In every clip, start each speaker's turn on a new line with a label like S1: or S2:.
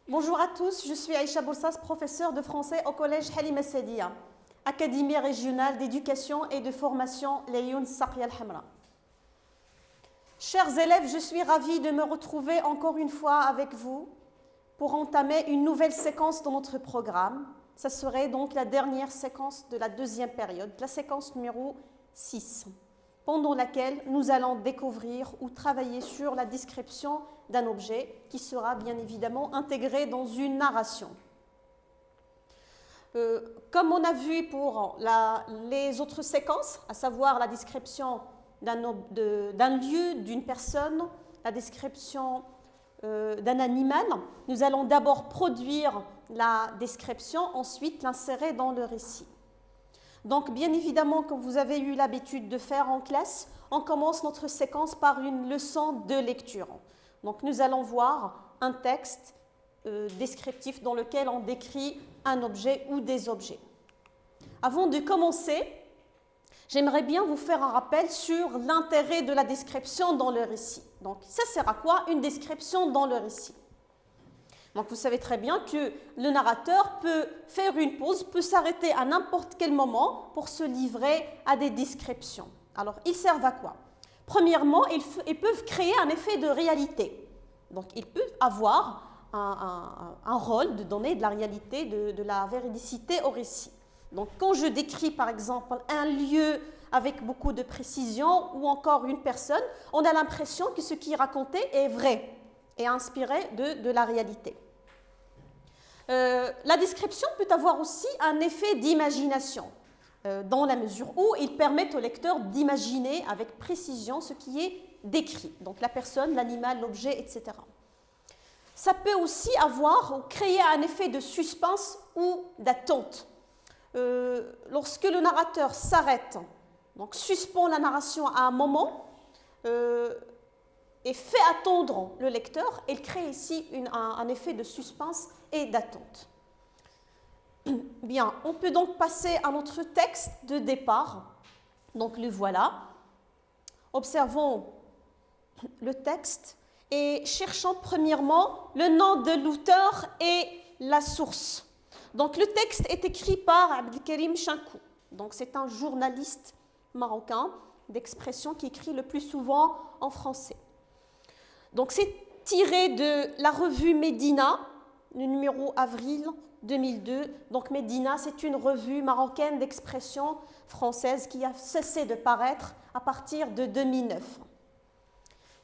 S1: Bonjour à tous, je suis Aïcha Boursas, professeure de français au collège Halima Sadia, Académie régionale d'éducation et de formation Layoun Saqia al-Hamra. Chers élèves, je suis ravie de me retrouver encore une fois avec vous pour entamer une nouvelle séquence dans notre programme. Ça serait donc la dernière séquence de la deuxième période, la séquence numéro 6, pendant laquelle nous allons découvrir ou travailler sur la description d'un objet qui sera bien évidemment intégré dans une narration. Comme on a vu pour les autres séquences, à savoir la description d'un lieu, d'une personne, la description d'un animal, nous allons d'abord produire la description, ensuite l'insérer dans le récit. Donc, bien évidemment, comme vous avez eu l'habitude de faire en classe, on commence notre séquence par une leçon de lecture. Donc, nous allons voir un texte descriptif dans lequel on décrit un objet ou des objets. Avant de commencer, j'aimerais bien vous faire un rappel sur l'intérêt de la description dans le récit. Donc, ça sert à quoi une description dans le récit? Donc, vous savez très bien que le narrateur peut faire une pause, peut s'arrêter à n'importe quel moment pour se livrer à des descriptions. Alors, ils servent à quoi? Premièrement, ils peuvent créer un effet de réalité. Donc, ils peuvent avoir un rôle de donner de la réalité, de la véridicité au récit. Donc, quand je décris, par exemple, un lieu avec beaucoup de précision ou encore une personne, on a l'impression que ce qui est raconté est vrai et inspiré de la réalité. La description peut avoir aussi un effet d'imagination, dans la mesure où il permet au lecteur d'imaginer avec précision ce qui est décrit, donc la personne, l'animal, l'objet, etc. Ça peut aussi avoir ou créer un effet de suspense ou d'attente. Lorsque le narrateur s'arrête, donc suspend la narration à un moment et fait attendre le lecteur, il crée ici un effet de suspense et d'attente. Bien, on peut donc passer à notre texte de départ. Donc le voilà. Observons le texte et cherchons premièrement le nom de l'auteur et la source. Donc le texte est écrit par Abdelkarim Chinkou. Donc c'est un journaliste marocain d'expression qui écrit le plus souvent en français. Donc c'est tiré de la revue Médina, le numéro avril 2002. Donc Médina, c'est une revue marocaine d'expression française qui a cessé de paraître à partir de 2009.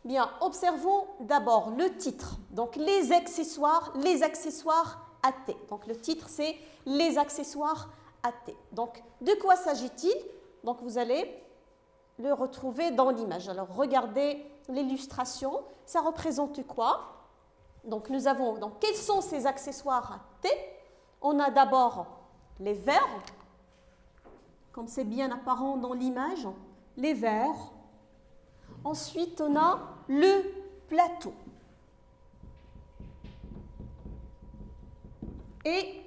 S1: Bien, observons d'abord le titre. Donc les accessoires athées. Donc le titre, c'est les accessoires athées. Donc de quoi s'agit-il? Donc vous allez le retrouver dans l'image. Alors regardez l'illustration. Ça représente quoi? Donc nous avons, donc, quels sont ces accessoires athées? On a d'abord les verres, comme c'est bien apparent dans l'image, les verres. Ensuite, on a le plateau. Et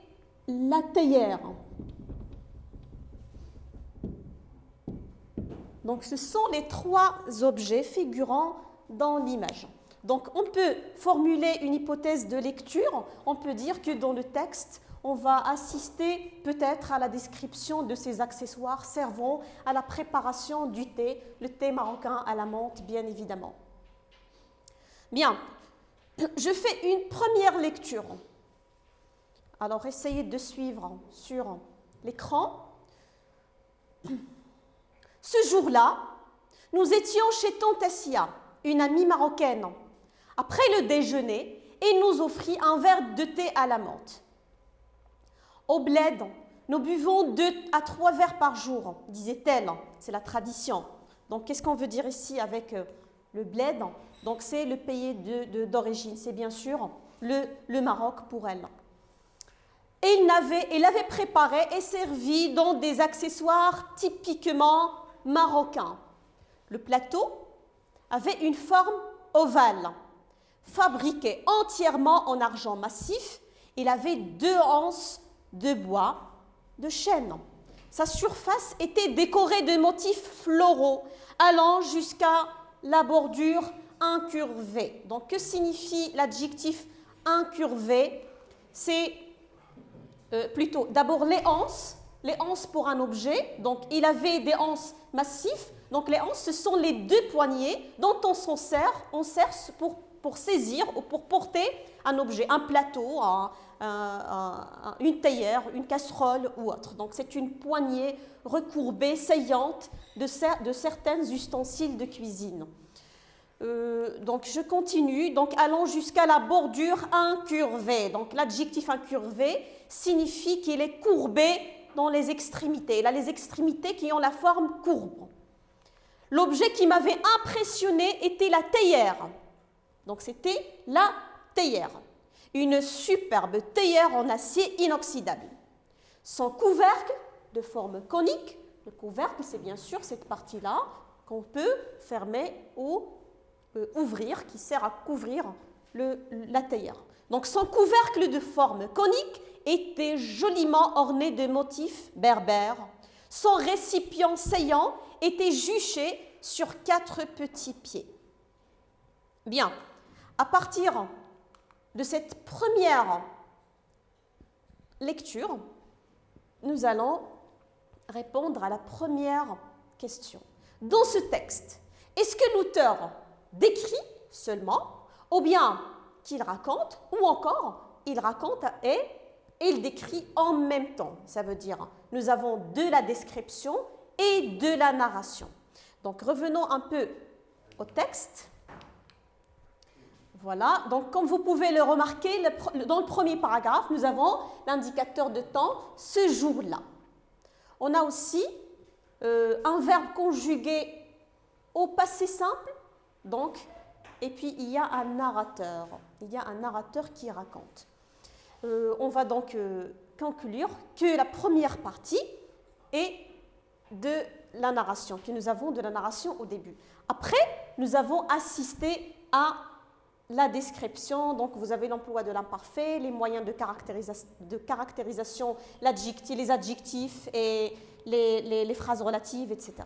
S1: la théière. Donc, ce sont les trois objets figurant dans l'image. Donc, on peut formuler une hypothèse de lecture. On peut dire que dans le texte, on va assister peut-être à la description de ces accessoires servant à la préparation du thé, le thé marocain à la menthe, bien évidemment. Bien, je fais une première lecture. Alors, essayez de suivre sur l'écran. Ce jour-là, nous étions chez Tante Assia, une amie marocaine. Après le déjeuner, elle nous offrit un verre de thé à la menthe. Au bled, nous buvons 2 à 3 verres par jour, disait-elle. C'est la tradition. Donc, qu'est-ce qu'on veut dire ici avec le bled? Donc, c'est le pays d'origine. C'est bien sûr le Maroc pour elle. Et elle avait préparé et servi dans des accessoires typiquement marocains. Le plateau avait une forme ovale, fabriqué entièrement en argent massif. Il avait 2 anses de bois de chêne. Sa surface était décorée de motifs floraux allant jusqu'à la bordure incurvée. Donc, que signifie l'adjectif incurvé, c'est plutôt d'abord les anses pour un objet. Donc, il avait des anses massifs. Donc, les anses, ce sont les deux poignées dont on sert pour saisir ou pour porter un objet, un plateau, une théière, une casserole ou autre. Donc, c'est une poignée recourbée, saillante de certains ustensiles de cuisine. Donc, je continue. Donc, allons jusqu'à la bordure incurvée. Donc, l'adjectif incurvé signifie qu'il est courbé dans les extrémités. Il a les extrémités qui ont la forme courbe. L'objet qui m'avait impressionné était la théière. Donc, c'était la théière. Une superbe théière en acier inoxydable. Son couvercle de forme conique. Le couvercle, c'est bien sûr cette partie-là qu'on peut fermer ou ouvrir, qui sert à couvrir la théière. Donc, son couvercle de forme conique était joliment orné de motifs berbères. Son récipient saillant était juché sur 4 petits pieds. Bien, à partir de cette première lecture, nous allons répondre à la première question. Dans ce texte, est-ce que l'auteur décrit seulement, ou bien qu'il raconte, ou encore il raconte et il décrit en même temps? Ça veut dire, nous avons de la description et de la narration. Donc, revenons un peu au texte. Voilà, donc comme vous pouvez le remarquer, dans le premier paragraphe, nous avons l'indicateur de temps, ce jour-là. On a aussi un verbe conjugué au passé simple, donc, et puis il y a un narrateur. Il y a un narrateur qui raconte. On va donc conclure que la première partie est de la narration, que nous avons de la narration au début. Après, nous avons assisté à la description, donc vous avez l'emploi de l'imparfait, les moyens de caractérisation, les adjectifs et les phrases relatives, etc.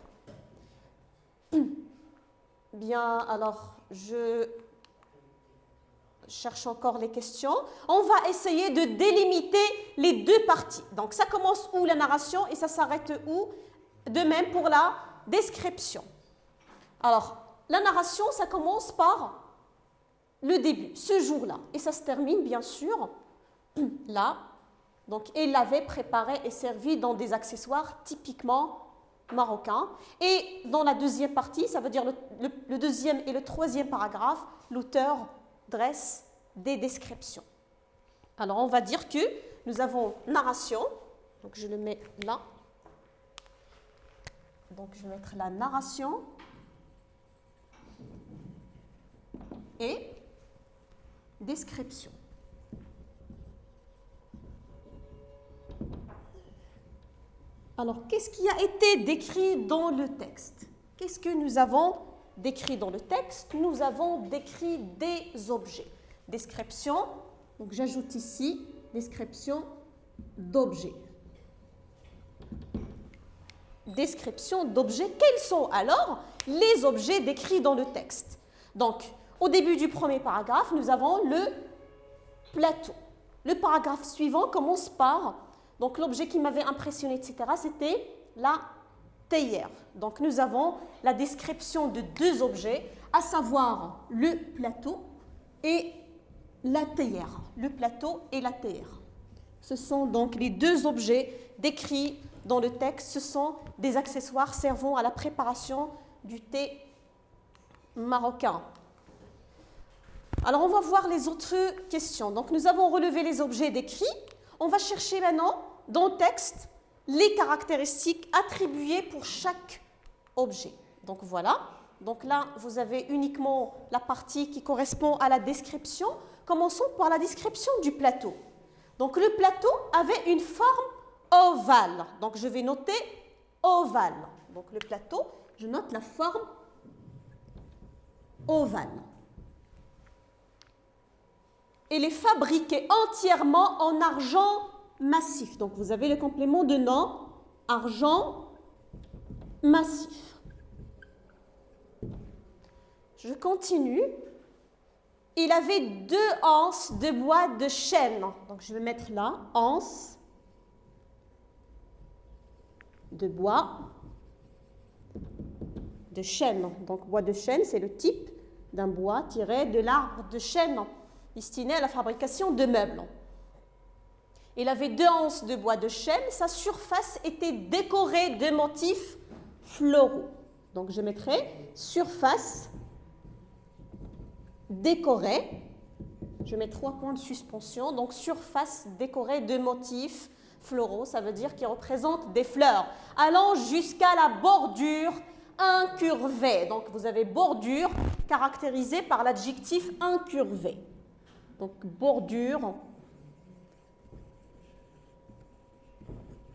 S1: Bien, alors je cherche encore les questions. On va essayer de délimiter les deux parties. Donc ça commence où la narration et ça s'arrête où? De même pour la description. Alors, la narration, ça commence par le début, ce jour-là. Et ça se termine, bien sûr, là. Donc, il l'avait préparé et servi dans des accessoires typiquement marocains. Et dans la deuxième partie, ça veut dire le deuxième et le troisième paragraphe, l'auteur dresse des descriptions. Alors, on va dire que nous avons narration. Donc, je le mets là. Donc, je vais mettre la narration et description. Alors, qu'est-ce qui a été décrit dans le texte? Qu'est-ce que nous avons décrit dans le texte? Nous avons décrit des objets. Description, donc j'ajoute ici description d'objets. Description d'objets. Quels sont alors les objets décrits dans le texte? Donc, au début du premier paragraphe, nous avons le plateau. Le paragraphe suivant commence par, donc l'objet qui m'avait impressionné, etc., c'était la théière. Donc, nous avons la description de deux objets, à savoir le plateau et la théière. Le plateau et la théière. Ce sont donc les deux objets décrits dans le texte. Ce sont des accessoires servant à la préparation du thé marocain. Alors, on va voir les autres questions. Donc, nous avons relevé les objets décrits. On va chercher maintenant, dans le texte, les caractéristiques attribuées pour chaque objet. Donc, voilà. Donc là, vous avez uniquement la partie qui correspond à la description. Commençons par la description du plateau. Donc, le plateau avait une forme ovale. Donc, je vais noter ovale. Donc, le plateau, je note la forme ovale. Il est fabriqué entièrement en argent massif. Donc, vous avez le complément de nom, argent massif. Je continue. il avait 2 anses de bois de chêne. Donc je vais mettre là, anse de bois de chêne. Donc bois de chêne, c'est le type d'un bois tiré de l'arbre de chêne destiné à la fabrication de meubles. Il avait 2 anses de bois de chêne, sa surface était décorée de motifs floraux. Donc je mettrai surface décorée, je mets 3 points de suspension, donc surface décorée de motifs floraux, ça veut dire qu'ils représentent des fleurs, allant jusqu'à la bordure incurvée. Donc vous avez bordure caractérisée par l'adjectif incurvé. Donc bordure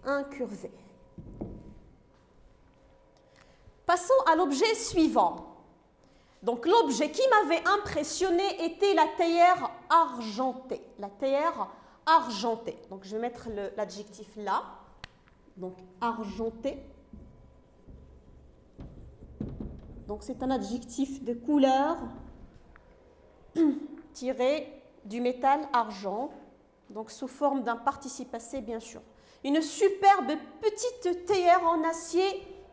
S1: incurvée. Passons à l'objet suivant. Donc l'objet qui m'avait impressionné était la théière argentée. La théière argentée. Donc je vais mettre l'adjectif là. Donc argenté. Donc c'est un adjectif de couleur tiré du métal argent, donc sous forme d'un participe passé bien sûr. Une superbe petite théière en acier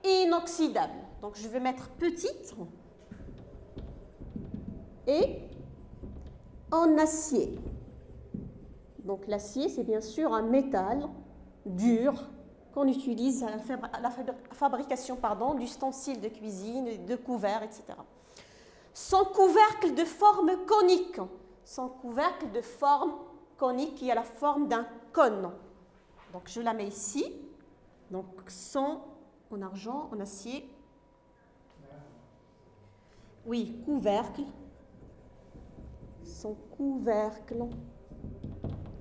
S1: inoxydable. Donc je vais mettre petite et en acier. Donc l'acier, c'est bien sûr un métal dur qu'on utilise à la fabrication d'ustensiles de cuisine, de couverts, etc. Son couvercle de forme conique. Son couvercle de forme conique qui a la forme d'un cône. Donc je la mets ici. Donc son en argent, en acier. Oui, couvercle. Son couvercle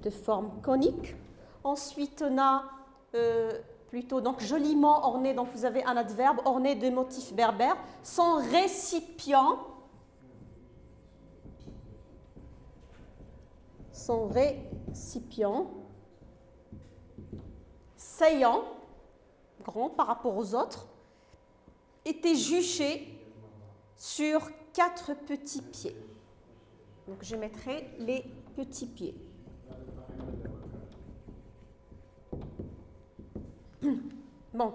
S1: de forme conique. Ensuite, on a plutôt donc joliment orné, donc vous avez un adverbe orné de motifs berbères. Son récipient. Son récipient. Saillant, grand par rapport aux autres, était juché sur 4 petits pieds. Donc je mettrai les petits pieds. Bon.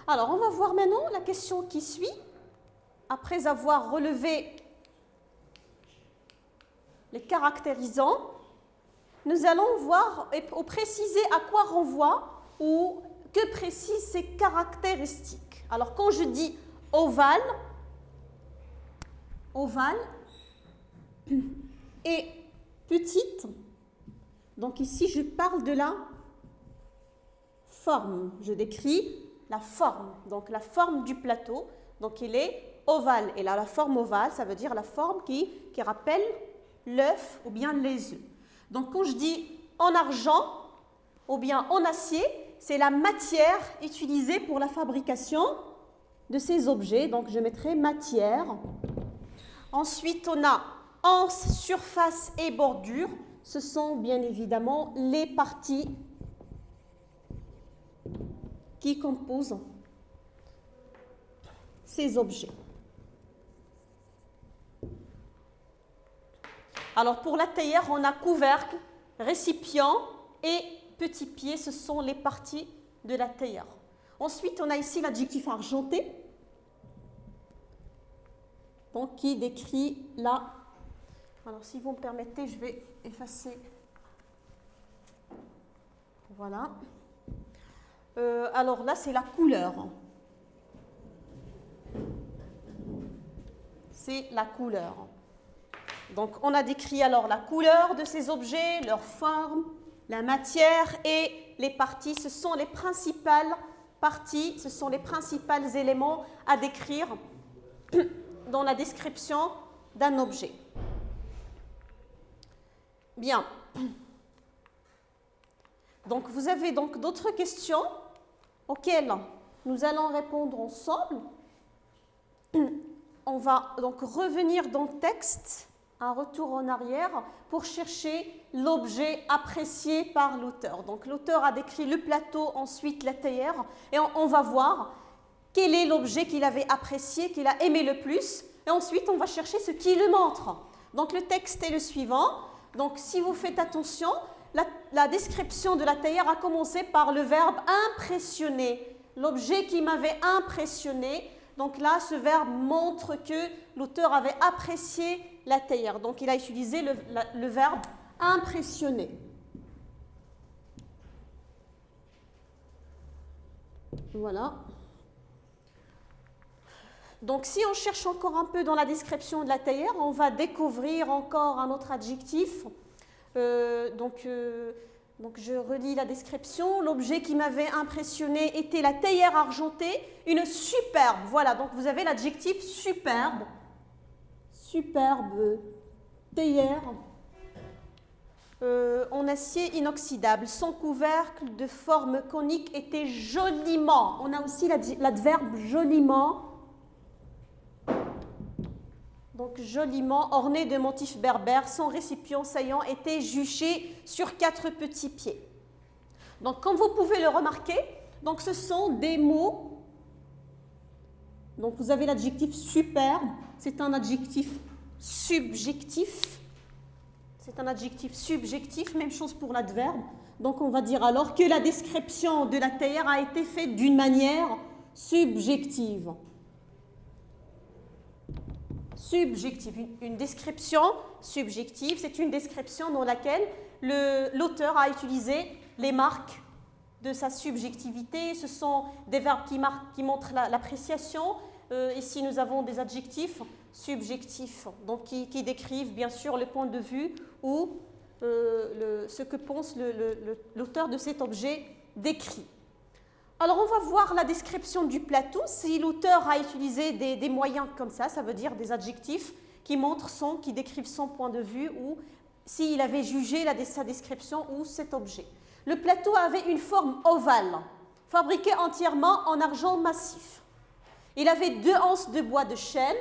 S1: Alors on va voir maintenant la question qui suit. Après avoir relevé les caractérisants, nous allons voir et préciser à quoi renvoie ou que précisent ces caractéristiques. Alors, quand je dis ovale et petite, donc ici je parle de la forme. Je décris la forme, donc la forme du plateau. Donc, il est ovale. Et là, la forme ovale, ça veut dire la forme qui rappelle l'œuf ou bien les œufs. Donc, quand je dis en argent ou bien en acier, c'est la matière utilisée pour la fabrication de ces objets. Donc, je mettrai matière. Ensuite, on a anse, surface et bordure. Ce sont bien évidemment les parties qui composent ces objets. Alors, pour la théière, on a couvercle, récipient et petit pied. Ce sont les parties de la théière. Ensuite, on a ici l'adjectif argenté, donc qui décrit la... Alors, si vous me permettez, je vais effacer. Voilà. Alors là, c'est la couleur. C'est la couleur. Donc, on a décrit alors la couleur de ces objets, leur forme, la matière et les parties. Ce sont les principales parties, ce sont les principaux éléments à décrire dans la description d'un objet. Bien. Donc, vous avez donc d'autres questions auxquelles nous allons répondre ensemble. On va donc revenir dans le texte, un retour en arrière, pour chercher l'objet apprécié par l'auteur. Donc, l'auteur a décrit le plateau, ensuite la théière, et on va voir quel est l'objet qu'il avait apprécié, qu'il a aimé le plus et ensuite on va chercher ce qui le montre. Donc le texte est le suivant. Donc si vous faites attention, la description de la théière a commencé par le verbe impressionner. L'objet qui m'avait impressionné. Donc là, ce verbe montre que l'auteur avait apprécié la théière. Donc il a utilisé le verbe impressionner. Voilà. Donc si on cherche encore un peu dans la description de la théière, on va découvrir encore un autre adjectif. Donc je relis la description. L'objet qui m'avait impressionné était la théière argentée, une superbe. Voilà, donc vous avez l'adjectif superbe. Superbe théière en acier inoxydable. Son couvercle de forme conique était joliment. On a aussi l'adverbe joliment. Donc joliment orné de motifs berbères, son récipient saillant était juché sur 4 petits pieds. Donc comme vous pouvez le remarquer, donc ce sont des mots. Donc vous avez l'adjectif superbe, c'est un adjectif subjectif. C'est un adjectif subjectif, même chose pour l'adverbe. Donc on va dire alors que la description de la théière a été faite d'une manière subjective. Subjective. Une description subjective, c'est une description dans laquelle l'auteur a utilisé les marques de sa subjectivité. Ce sont des verbes qui montrent l'appréciation. Ici, nous avons des adjectifs subjectifs, donc qui décrivent bien sûr le point de vue ou ce que pense l'auteur de cet objet décrit. Alors, on va voir la description du plateau. Si l'auteur a utilisé des moyens comme ça veut dire des adjectifs qui qui décrivent son point de vue ou s'il avait jugé sa description ou cet objet. Le plateau avait une forme ovale, fabriqué entièrement en argent massif. Il avait 2 anses de bois de chêne.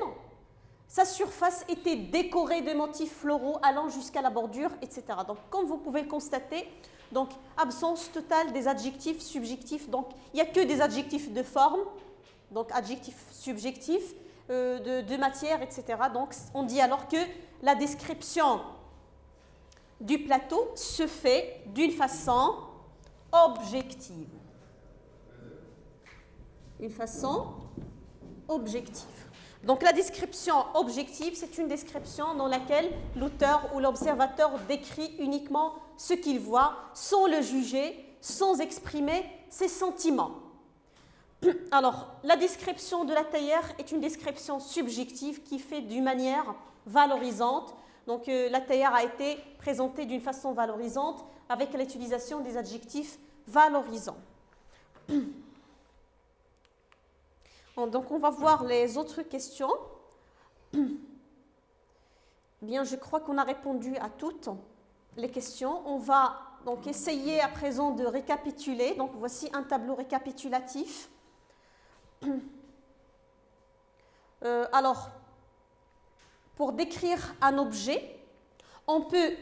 S1: Sa surface était décorée de motifs floraux allant jusqu'à la bordure, etc. Donc, comme vous pouvez le constater, donc, absence totale des adjectifs subjectifs. Donc, il n'y a que des adjectifs de forme, donc adjectifs subjectifs, de matière, etc. Donc, on dit alors que la description du plateau se fait d'une façon objective. Une façon objective. Donc, la description objective, c'est une description dans laquelle l'auteur ou l'observateur décrit uniquement ce qu'il voit, sans le juger, sans exprimer ses sentiments. Alors, la description de la théière est une description subjective qui fait d'une manière valorisante. Donc, la théière a été présentée d'une façon valorisante avec l'utilisation des adjectifs valorisants. Donc, on va voir les autres questions. Bien, je crois qu'on a répondu à toutes les questions. On va donc essayer à présent de récapituler. Donc, voici un tableau récapitulatif. Alors, pour décrire un objet, on peut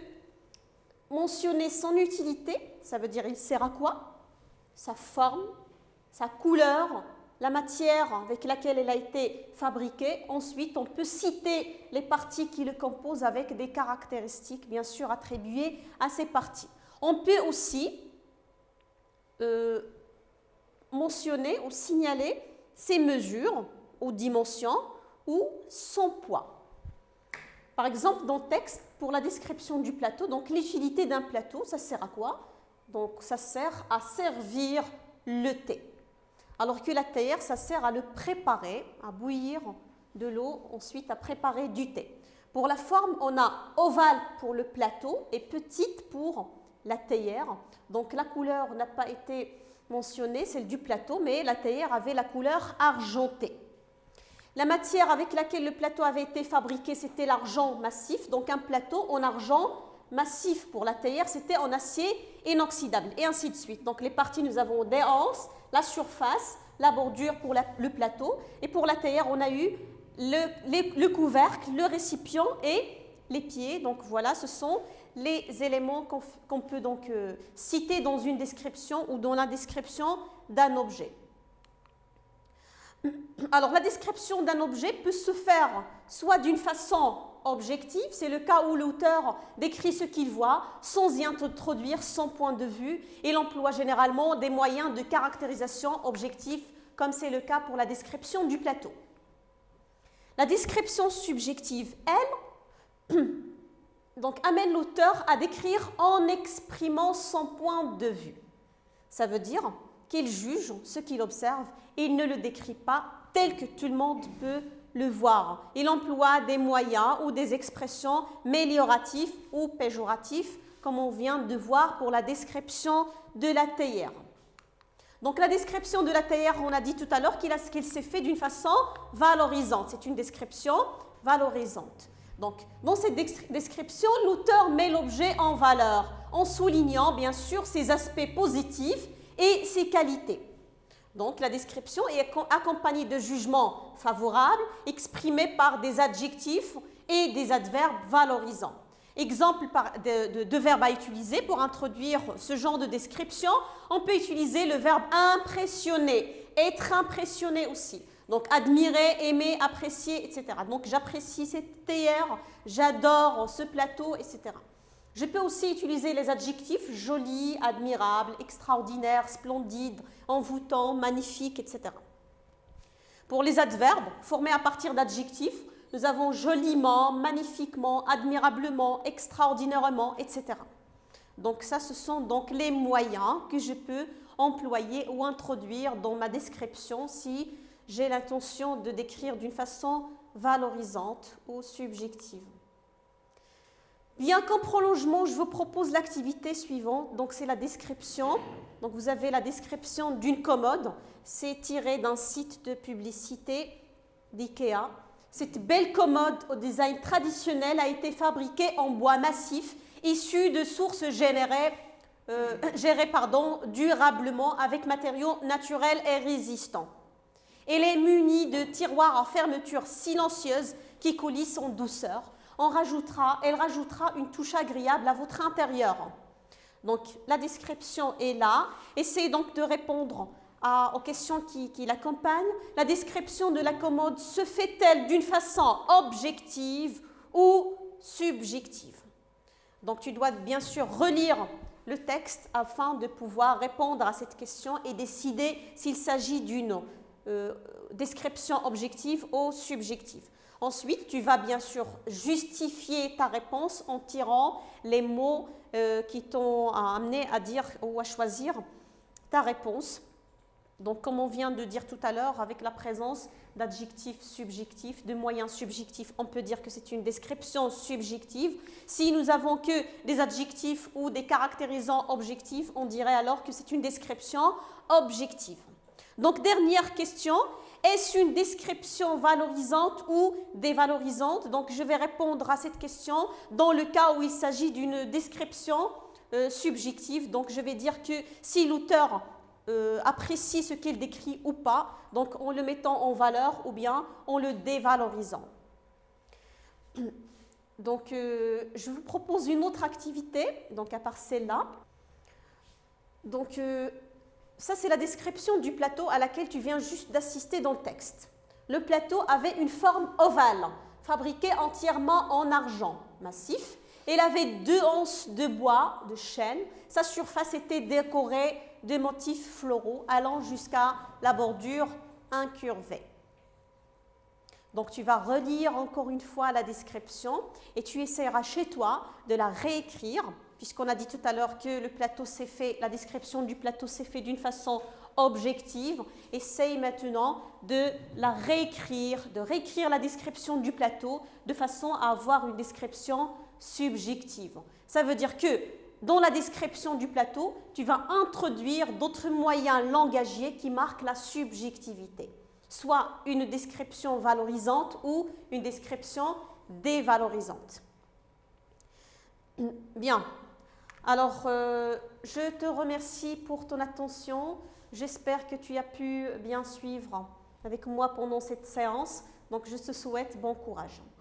S1: mentionner son utilité, ça veut dire il sert à quoi, sa forme, sa couleur, la matière avec laquelle elle a été fabriquée. Ensuite, on peut citer les parties qui le composent avec des caractéristiques, bien sûr, attribuées à ces parties. On peut aussi mentionner ou signaler ses mesures ou dimensions ou son poids. Par exemple, dans le texte, pour la description du plateau, donc l'utilité d'un plateau, ça sert à quoi? Donc, ça sert à servir le thé. Alors que la théière, ça sert à le préparer, à bouillir de l'eau, ensuite à préparer du thé. Pour la forme, on a ovale pour le plateau et petite pour la théière. Donc la couleur n'a pas été mentionnée, celle du plateau, mais la théière avait la couleur argentée. La matière avec laquelle le plateau avait été fabriqué, c'était l'argent massif. Donc un plateau en argent massif pour la théière, c'était en acier inoxydable, et ainsi de suite. Donc les parties, nous avons des anses, la surface, la bordure pour le plateau, et pour la théière, on a eu le couvercle, le récipient et les pieds. Donc voilà, ce sont les éléments qu'on peut donc citer dans une description ou dans la description d'un objet. Alors, la description d'un objet peut se faire soit d'une façon objective, c'est le cas où l'auteur décrit ce qu'il voit sans y introduire son point de vue. Il emploie généralement des moyens de caractérisation objectifs, comme c'est le cas pour la description du plateau. La description subjective, elle, donc, amène l'auteur à décrire en exprimant son point de vue. Ça veut dire qu'il juge ce qu'il observe et il ne le décrit pas tel que tout le monde peut le voir. Il emploie des moyens ou des expressions mélioratives ou péjoratives, comme on vient de voir pour la description de la théière. Donc la description de la théière, on a dit tout à l'heure qu'il s'est fait d'une façon valorisante. C'est une description valorisante. Donc, dans cette description, l'auteur met l'objet en valeur, en soulignant bien sûr ses aspects positifs et ses qualités. Donc, la description est accompagnée de jugements favorables, exprimés par des adjectifs et des adverbes valorisants. Exemple de verbes à utiliser pour introduire ce genre de description, on peut utiliser le verbe impressionner, être impressionné aussi. Donc, admirer, aimer, apprécier, etc. Donc, j'apprécie cette théière, j'adore ce plateau, etc. Je peux aussi utiliser les adjectifs joli, admirable, extraordinaire, splendide, envoûtant, magnifique, etc. Pour les adverbes formés à partir d'adjectifs, nous avons joliment, magnifiquement, admirablement, extraordinairement, etc. Donc, ça, ce sont donc les moyens que je peux employer ou introduire dans ma description si j'ai l'intention de décrire d'une façon valorisante ou subjective. Bien qu'en prolongement, je vous propose l'activité suivante. Donc, c'est la description. Donc, vous avez la description d'une commode. C'est tiré d'un site de publicité d'IKEA. Cette belle commode au design traditionnel a été fabriquée en bois massif, issu de sources gérées durablement avec matériaux naturels et résistants. Elle est munie de tiroirs à fermeture silencieuse qui coulissent en douceur. Elle rajoutera une touche agréable à votre intérieur. Donc, la description est là. Essayez donc de répondre aux questions qui l'accompagnent. La description de la commode se fait-elle d'une façon objective ou subjective? Donc, tu dois bien sûr relire le texte afin de pouvoir répondre à cette question et décider s'il s'agit d'une description objective ou subjective. Ensuite, tu vas bien sûr justifier ta réponse en tirant les mots qui t'ont amené à dire ou à choisir ta réponse. Donc, comme on vient de dire tout à l'heure, avec la présence d'adjectifs subjectifs, de moyens subjectifs, on peut dire que c'est une description subjective. Si nous avons que des adjectifs ou des caractérisants objectifs, on dirait alors que c'est une description objective. Donc, dernière question, est-ce une description valorisante ou dévalorisante? Donc, je vais répondre à cette question dans le cas où il s'agit d'une description subjective. Donc, je vais dire que si l'auteur apprécie ce qu'il décrit ou pas, donc en le mettant en valeur ou bien en le dévalorisant. Donc, je vous propose une autre activité, donc à part celle-là. Donc, ça, c'est la description du plateau à laquelle tu viens juste d'assister dans le texte. Le plateau avait une forme ovale, fabriquée entièrement en argent massif. Il avait 2 anses de bois, de chêne. Sa surface était décorée de motifs floraux allant jusqu'à la bordure incurvée. Donc, tu vas relire encore une fois la description et tu essaieras chez toi de la réécrire, puisqu'on a dit tout à l'heure que la description du plateau s'est faite d'une façon objective. Essaye maintenant de la réécrire, de réécrire la description du plateau de façon à avoir une description subjective. Ça veut dire que dans la description du plateau, tu vas introduire d'autres moyens langagiers qui marquent la subjectivité, soit une description valorisante ou une description dévalorisante. Bien. Alors, je te remercie pour ton attention. J'espère que tu as pu bien suivre avec moi pendant cette séance. Donc, je te souhaite bon courage.